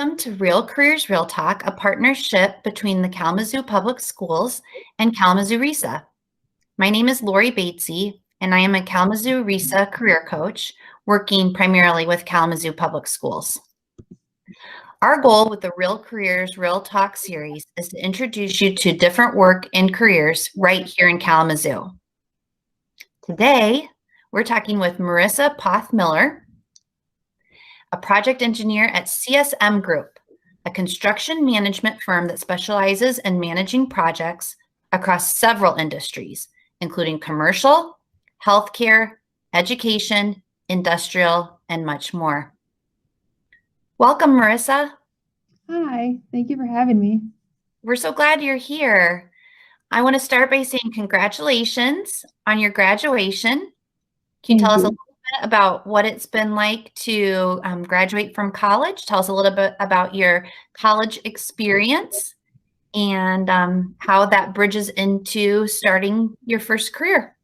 Welcome to Real Careers Real Talk, a partnership between the Kalamazoo Public Schools and Kalamazoo RESA. My name is Lori Batesy, and I am a Kalamazoo RESA career coach working primarily with Kalamazoo Public Schools. Our goal with the Real Careers Real Talk series is to introduce you to different work and careers right here in Kalamazoo. Today, we're talking with Marissa Poth-Miller, a project engineer at CSM Group, a construction management firm that specializes in managing projects across several industries, including commercial, healthcare, education, industrial, and much more. Welcome, Marissa. Hi, thank you for having me. We're so glad you're here. I want to start by saying congratulations on your graduation. Can you tell us a little bit about what it's been like to graduate from college? Tell us a little bit about your college experience and how that bridges into starting your first career.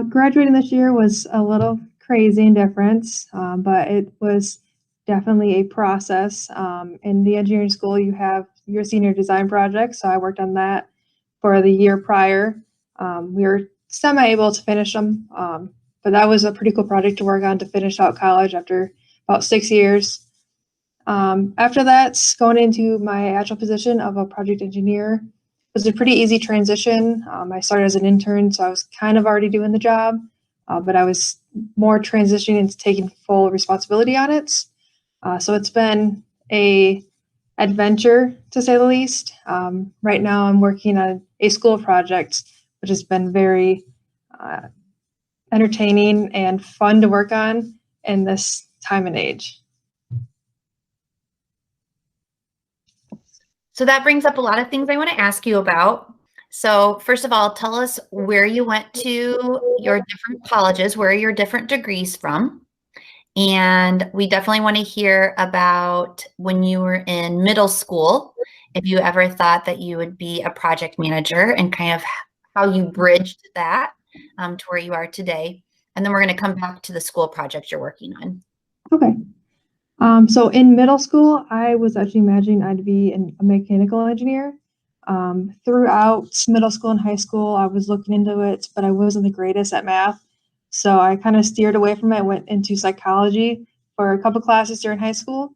Graduating this year was a little crazy and different, but it was definitely a process. In the engineering school, you have your senior design project, so I worked on that for the year prior. We were semi-able to finish them, but that was a pretty cool project to work on to finish out college after about 6 years. After that, going into my actual position of a project engineer was a pretty easy transition. I started as an intern, so I was kind of already doing the job, but I was more transitioning into taking full responsibility on it. So it's been a adventure, to say the least. Right now, I'm working on a school project, which has been very entertaining and fun to work on in this time and age. So that brings up a lot of things I want to ask you about. So first of all, tell us where you went to your different colleges, where are your different degrees from? And we definitely want to hear about when you were in middle school, if you ever thought that you would be a project manager and kind of how you bridged that to where you are today. And then we're going to come back to the school project you're working on. Okay. So in middle school, I was actually imagining I'd be a mechanical engineer. Throughout middle school and high school, I was looking into it, but I wasn't the greatest at math. So I kind of steered away from it, went into psychology for a couple classes during high school.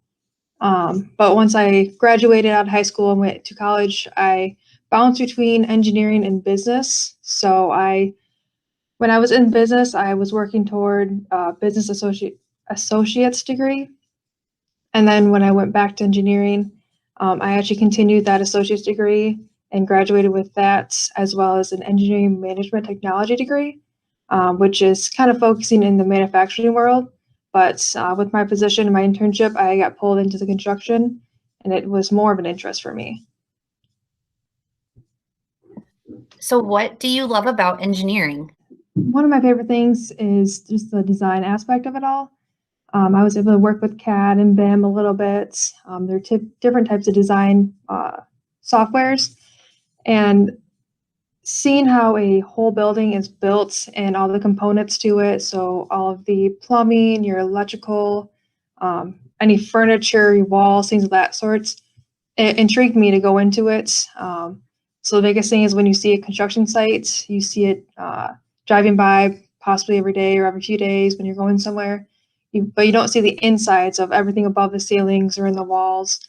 But once I graduated out of high school and went to college, I bounced between engineering and business. So when I was in business, I was working toward a business associate's degree. And then when I went back to engineering, I actually continued that associate's degree and graduated with that, as well as an engineering management technology degree, which is kind of focusing in the manufacturing world. But with my position and my internship, I got pulled into the construction, and it was more of an interest for me. So what do you love about engineering? One of my favorite things is just the design aspect of it all. I was able to work with CAD and BIM a little bit. There are different types of design softwares, and seeing how a whole building is built and all the components to it, so all of the plumbing, your electrical, any furniture, your walls, things of that sort, it intrigued me to go into it. So the biggest thing is when you see a construction site, you see it driving by possibly every day or every few days when you're going somewhere. But you don't see the insides of everything above the ceilings or in the walls.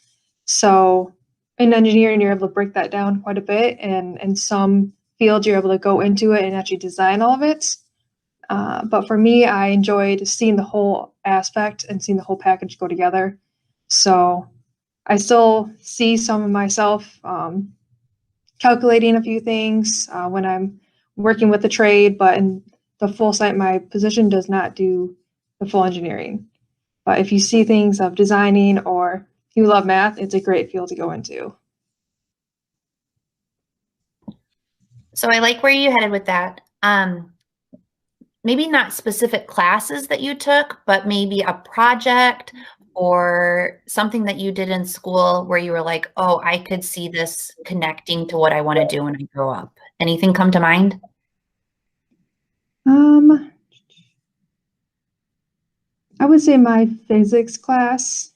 So in engineering, you're able to break that down quite a bit. And in some fields, you're able to go into it and actually design all of it. But for me, I enjoyed seeing the whole aspect and seeing the whole package go together. So I still see some of myself calculating a few things when I'm working with the trade, but in the full site, my position does not do the full engineering. But if you see things of designing or you love math, it's a great field to go into. So I like where you headed with that. Maybe not specific classes that you took, but maybe a project or something that you did in school where you were like, oh, I could see this connecting to what I want to do when I grow up. Anything come to mind? I would say my physics class.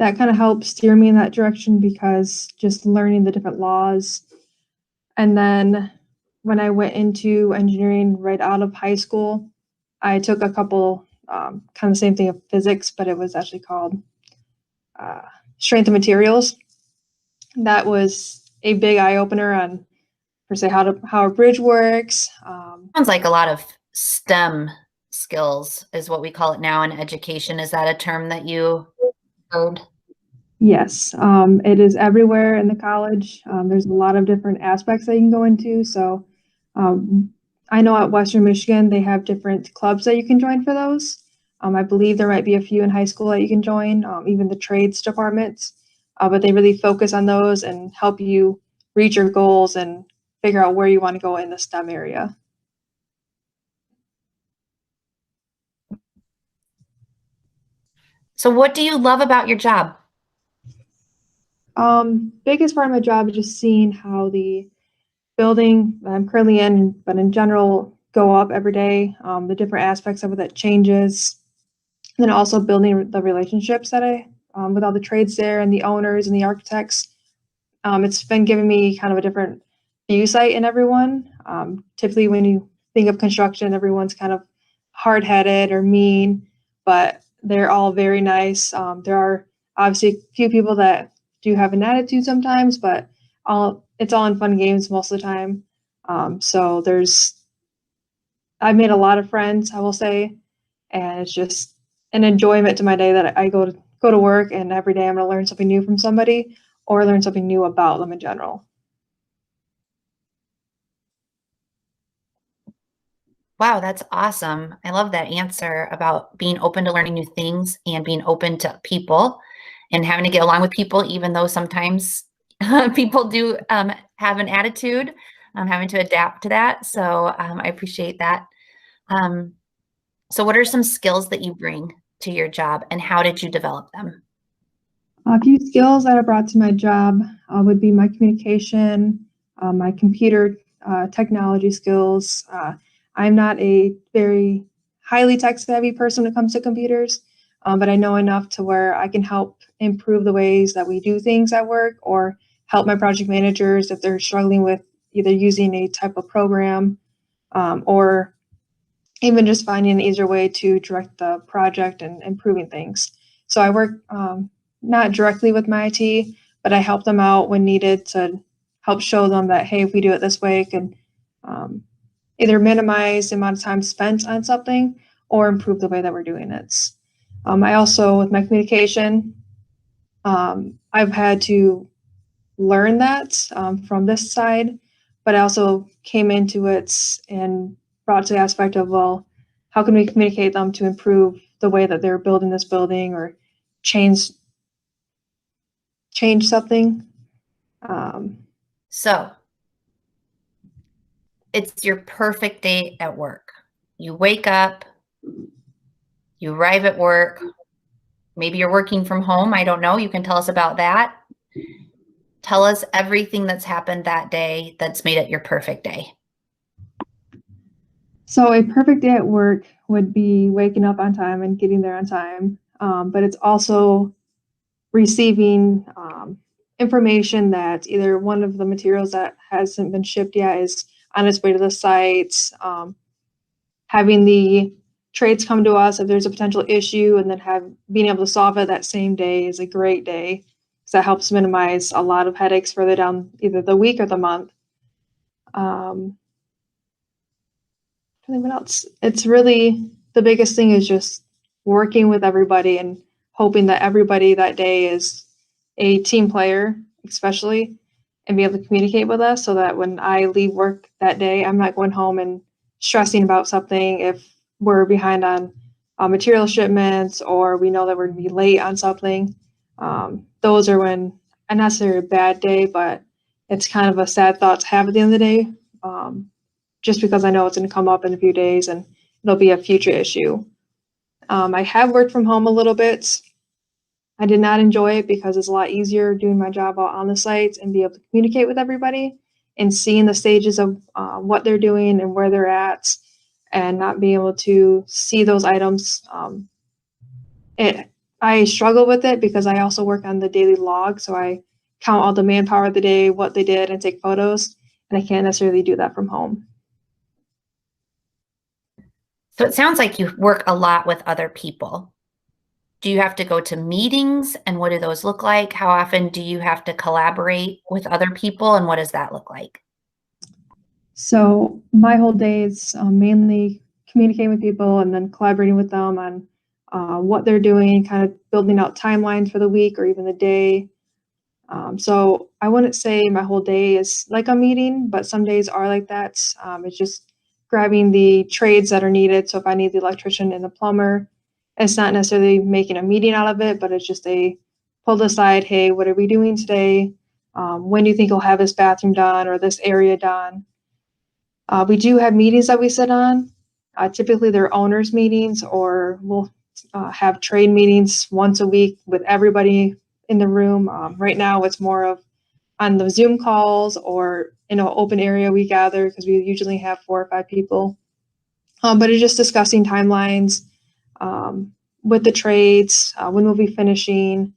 that kind of helped steer me in that direction, because just learning the different laws. And then when I went into engineering right out of high school, I took a couple kind of the same thing of physics, but it was actually called strength of materials. That was a big eye opener on, per se, how a bridge works. Sounds like a lot of STEM skills is what we call it now in education. Is that a term that you heard? Yes, it is everywhere in the college. There's a lot of different aspects that you can go into. So I know at Western Michigan, they have different clubs that you can join for those. I believe there might be a few in high school that you can join, even the trades departments, but they really focus on those and help you reach your goals and figure out where you want to go in the STEM area. So what do you love about your job? Biggest part of my job is just seeing how the building that I'm currently in, but in general, go up every day. The different aspects of it that changes, and then also building the relationships that I with all the trades there and the owners and the architects. It's been giving me kind of a different view sight in everyone. Typically, when you think of construction, everyone's kind of hard-headed or mean, but they're all very nice. There are obviously a few people that do have an attitude sometimes, but it's all in fun games most of the time. So I've made a lot of friends, I will say, and it's just an enjoyment to my day that I go to work, and every day I'm going to learn something new from somebody or learn something new about them in general. Wow, that's awesome. I love that answer about being open to learning new things and being open to people and having to get along with people, even though sometimes people do have an attitude, having to adapt to that. So I appreciate that. So what are some skills that you bring to your job and how did you develop them? A few skills that I brought to my job would be my communication, my computer technology skills. I'm not a very highly tech savvy person when it comes to computers, but I know enough to where I can help improve the ways that we do things at work, or help my project managers if they're struggling with either using a type of program, or even just finding an easier way to direct the project and improving things. So I work not directly with my IT, but I help them out when needed to help show them that, hey, if we do it this way, it can either minimize the amount of time spent on something or improve the way that we're doing it. I also, with my communication, I've had to learn that from this side, but I also came into it and brought to the aspect of, well, how can we communicate them to improve the way that they're building this building, or change something. So it's your perfect day at work. You wake up, you arrive at work. Maybe you're working from home. I don't know. You can tell us about that. Tell us everything that's happened that day that's made it your perfect day. So a perfect day at work would be waking up on time and getting there on time. But it's also receiving information that either one of the materials that hasn't been shipped yet is on its way to the site. Having the trades come to us if there's a potential issue, and then being able to solve it that same day is a great day, because that helps minimize a lot of headaches further down either the week or the month. What else? It's really, the biggest thing is just working with everybody and hoping that everybody that day is a team player, especially, and be able to communicate with us, so that when I leave work that day, I'm not going home and stressing about something if we're behind on material shipments, or we know that we're going to be late on something. Those are when, not necessarily a bad day, but it's kind of a sad thought to have at the end of the day, just because I know it's going to come up in a few days and it'll be a future issue. I have worked from home a little bit. I did not enjoy it, because it's a lot easier doing my job out on the site and be able to communicate with everybody and seeing the stages of what they're doing and where they're at, and not being able to see those items. I struggle with it because I also work on the daily log, so I count all the manpower of the day, what they did, and take photos, and I can't necessarily do that from home. So it sounds like you work a lot with other people. Do you have to go to meetings, and what do those look like? How often do you have to collaborate with other people, and what does that look like? So my whole day is mainly communicating with people and then collaborating with them on what they're doing, kind of building out timelines for the week or even the day. So I wouldn't say my whole day is like a meeting, but some days are like that. It's just grabbing the trades that are needed. So if I need the electrician and the plumber, it's not necessarily making a meeting out of it, but it's just a pull aside, hey, what are we doing today? When do you think we'll have this bathroom done or this area done? We do have meetings that we sit on. Typically, they're owners' meetings, or we'll have trade meetings once a week with everybody in the room. Right now, it's more of on the Zoom calls or in an open area we gather because we usually have 4 or 5 people. But it's just discussing timelines with the trades, when we'll be finishing.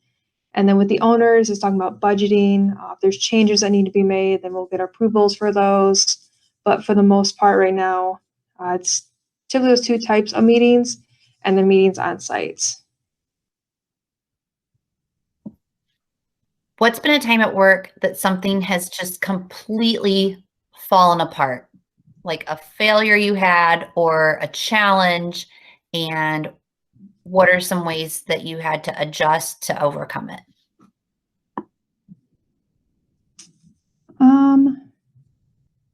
And then with the owners, it's talking about budgeting. If there's changes that need to be made, then we'll get approvals for those. But for the most part right now, it's typically those 2 types of meetings and then meetings on sites. What's been a time at work that something has just completely fallen apart? Like a failure you had or a challenge, and what are some ways that you had to adjust to overcome it?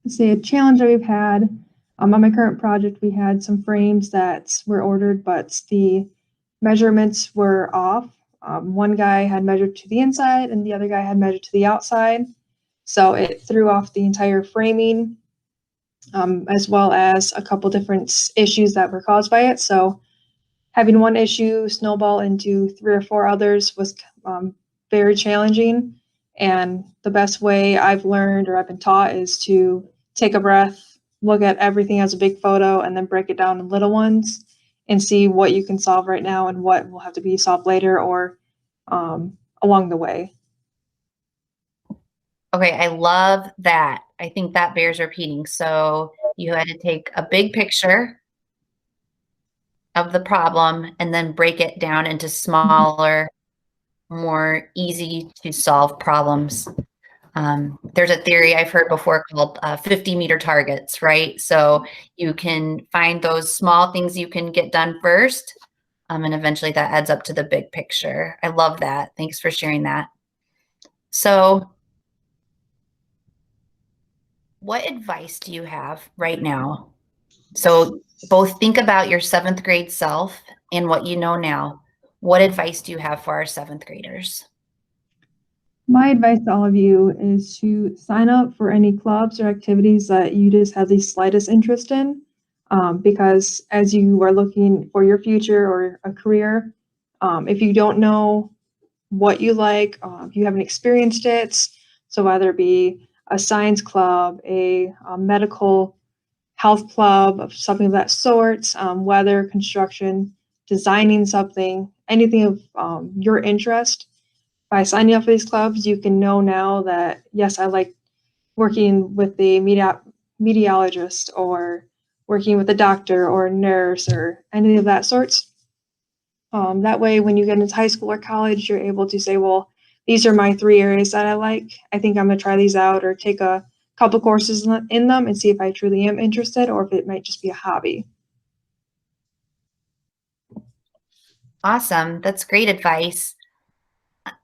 Let's say a challenge that we've had on my current project, we had some frames that were ordered, but the measurements were off. One guy had measured to the inside and the other guy had measured to the outside. So it threw off the entire framing, as well as a couple different issues that were caused by it. So having one issue snowball into 3 or 4 others was very challenging. And the best way I've learned or I've been taught is to take a breath, look at everything as a big photo, and then break it down in little ones and see what you can solve right now and what will have to be solved later or along the way. Okay, I love that. I think that bears repeating. So you had to take a big picture of the problem and then break it down into smaller, more easy to solve problems. There's a theory I've heard before called 50-meter targets, right? So you can find those small things you can get done first, and eventually that adds up to the big picture. I love that. Thanks for sharing that. So what advice do you have right now? So both think about your 7th grade self and what you know now. What advice do you have for our 7th graders? My advice to all of you is to sign up for any clubs or activities that you just have the slightest interest in, because as you are looking for your future or a career, if you don't know what you like, if you haven't experienced it, so whether it be a science club, a medical health club, something of that sort, weather, construction, designing something, anything of your interest, by signing up for these clubs, you can know now that, yes, I like working with the meteorologist or working with a doctor or a nurse or any of that sorts. That way, when you get into high school or college, you're able to say, well, these are my 3 areas that I like. I think I'm going to try these out or take a couple courses in them and see if I truly am interested or if it might just be a hobby. Awesome. That's great advice.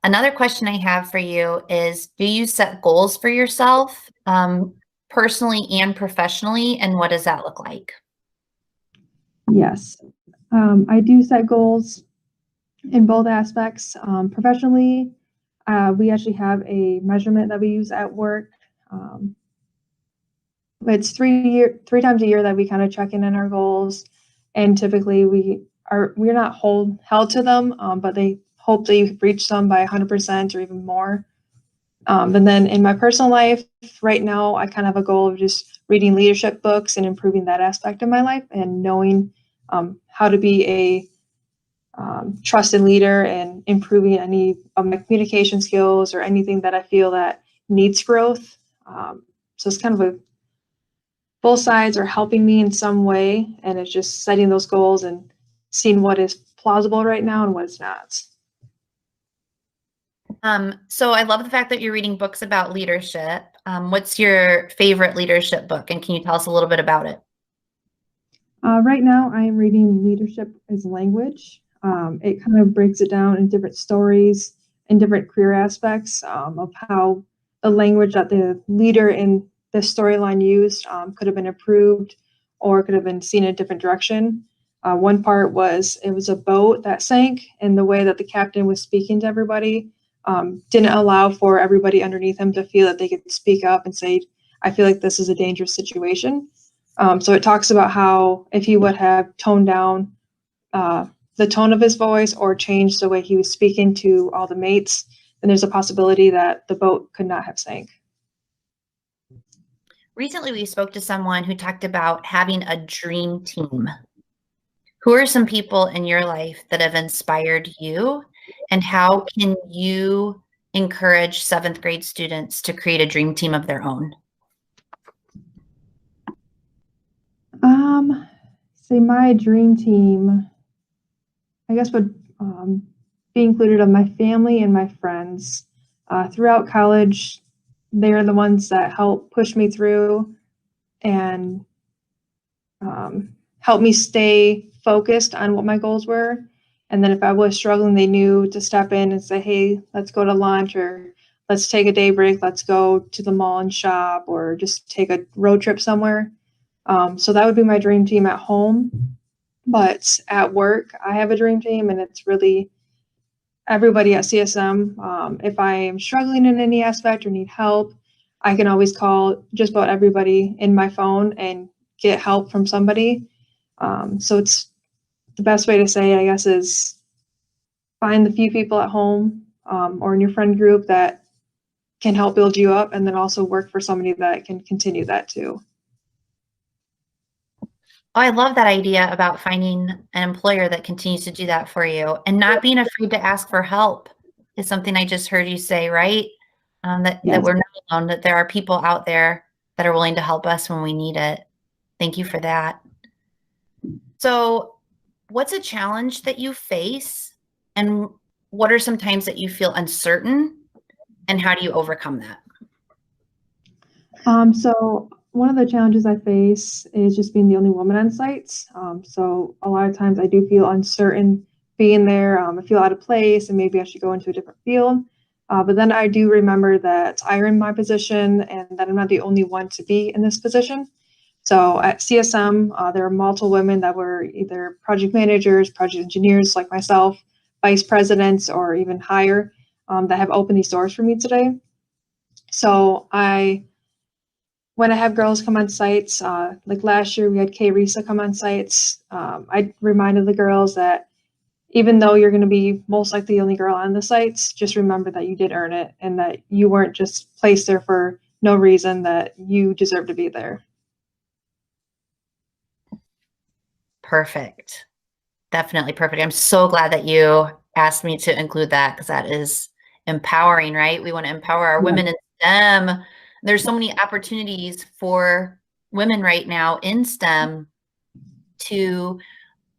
Another question I have for you is, do you set goals for yourself, personally and professionally, and what does that look like? Yes, I do set goals in both aspects. Professionally, we actually have a measurement that we use at work. It's 3 times a year that we kind of check in on our goals, and typically we're not held to them, but they hope that you reach them by 100% or even more. And then in my personal life, right now, I kind of have a goal of just reading leadership books and improving that aspect of my life and knowing how to be trusted leader and improving any of my communication skills or anything that I feel that needs growth. So it's kind of a both sides are helping me in some way, and it's just setting those goals and seeing what is plausible right now and what is not. So I love the fact that you're reading books about leadership. What's your favorite leadership book, and can you tell us a little bit about it? Right now, I am reading Leadership as Language. It kind of breaks it down in different stories and different career aspects of how the language that the leader in the storyline used could have been improved or could have been seen in a different direction. One part was it was a boat that sank, and the way that the captain was speaking to everybody didn't allow for everybody underneath him to feel that they could speak up and say, I feel like this is a dangerous situation. So it talks about how if he would have toned down the tone of his voice or changed the way he was speaking to all the mates, then there's a possibility that the boat could not have sank. Recently, we spoke to someone who talked about having a dream team. Who are some people in your life that have inspired you, and how can you encourage 7th grade students to create a dream team of their own? Say my dream team, I guess would be included of my family and my friends. Throughout college, they're the ones that help push me through and help me stay focused on what my goals were. And then if I was struggling, they knew to step in and say, hey, let's go to lunch, or let's take a day break. Let's go to the mall and shop, or just take a road trip somewhere. So that would be my dream team at home. But at work, I have a dream team, and it's really everybody at CSM. If I am struggling in any aspect or need help, I can always call just about everybody in my phone and get help from somebody. So it's the best way to say it, I guess, is find the few people at home or in your friend group that can help build you up, and then also work for somebody that can continue that too. Oh, I love that idea about finding an employer that continues to do that for you, and not being afraid to ask for help is something I just heard you say, right? That we're not alone, that there are people out there that are willing to help us when we need it. Thank you for that. So what's a challenge that you face, and what are some times that you feel uncertain, and how do you overcome that? So one of the challenges I face is just being the only woman on sites. So a lot of times I do feel uncertain being there. I feel out of place and maybe I should go into a different field. But then I do remember that I earned my position and that I'm not the only one to be in this position. So at CSM, there are multiple women that were either project managers, project engineers like myself, vice presidents, or even higher that have opened these doors for me today. So when I have girls come on sites, like last year we had RESA come on sites, I reminded the girls that even though you're going to be most likely the only girl on the sites, just remember that you did earn it and that you weren't just placed there for no reason, that you deserve to be there. Perfect. Definitely perfect. I'm so glad that you asked me to include that, because that is empowering, right? We want to empower our women in STEM. There's so many opportunities for women right now in STEM to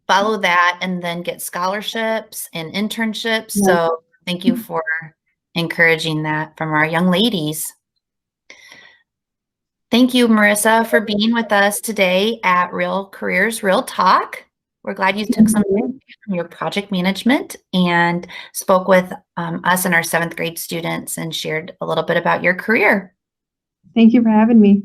follow that and then get scholarships and internships. So thank you for encouraging that from our young ladies. Thank you, Marissa, for being with us today at Real Careers, Real Talk. We're glad you took some time from your project management and spoke with us and our 7th grade students and shared a little bit about your career. Thank you for having me.